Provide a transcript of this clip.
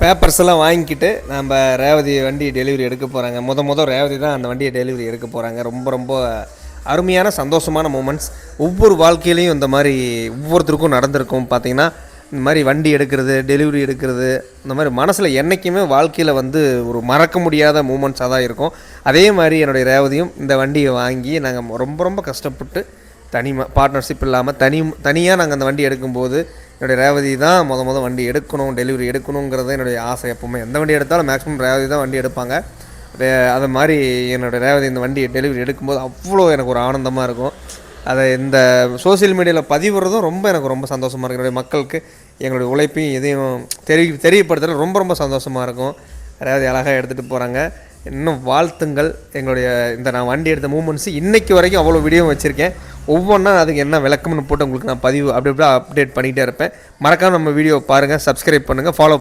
Papers எல்லாம் வாங்கிக்கிட்டு நம்ம ரேவதி வண்டி டெலிவரி எடுக்க போகிறாங்க. மொதல் ரேவதி தான் அந்த வண்டியை டெலிவரி எடுக்க போகிறாங்க. ரொம்ப ரொம்ப அருமையான சந்தோஷமான மூமெண்ட்ஸ். ஒவ்வொரு வாழ்க்கையிலையும் இந்த மாதிரி ஒவ்வொருத்தருக்கும் நடந்திருக்கும். பார்த்திங்கன்னா இந்த மாதிரி வண்டி எடுக்கிறது, டெலிவரி எடுக்கிறது, இந்த மாதிரி மனசில் என்றைக்குமே வாழ்க்கையில் ஒரு மறக்க முடியாத மூமெண்ட்ஸாக தான் இருக்கும். அதே மாதிரி என்னுடைய ரேவதியும் இந்த வண்டியை வாங்கி நாங்கள் ரொம்ப ரொம்ப கஷ்டப்பட்டு பார்ட்னர்ஷிப் இல்லாமல் தனியாக நாங்கள் அந்த வண்டி எடுக்கும்போது என்னுடைய ரேவதி தான் மொதல் வண்டி எடுக்கணும், டெலிவரி எடுக்கணுங்கிறது என்னுடைய ஆசை. எப்போவுமே எந்த வண்டி எடுத்தாலும் மேக்ஸிமம் ரேவதி தான் வண்டி எடுப்பாங்க. அது மாதிரி என்னோடய ரேவதி இந்த வண்டியை டெலிவரி எடுக்கும்போது அவ்வளோ எனக்கு ஒரு ஆனந்தமாக இருக்கும். அதை இந்த சோசியல் மீடியாவில் பதிவுறதும் எனக்கு ரொம்ப சந்தோஷமாக இருக்கும். என்னுடைய மக்களுக்கு எங்களுடைய உழைப்பையும் இதையும் தெரியப்படுத்துறது ரொம்ப ரொம்ப சந்தோஷமாக இருக்கும். ரேவதி அழகாக எடுத்துகிட்டு போகிறாங்க. இன்னும் வாழ்த்துங்கள். எங்களுடைய நான் வண்டி எடுத்த மூமெண்ட்ஸு இன்றைக்கி வரைக்கும் அவ்வளோ வீடியோ வச்சுருக்கேன். ஒவ்வொன்றா அதுக்கு என்ன விளக்கம்னு போட்டு உங்களுக்கு நான் பதிவு அப்படி அப்டேட் பண்ணிகிட்டே இருப்பேன். மறக்காமல் நம்ம வீடியோ பாருங்கள், சப்ஸ்கிரைப் பண்ணுங்கள், ஃபாலோ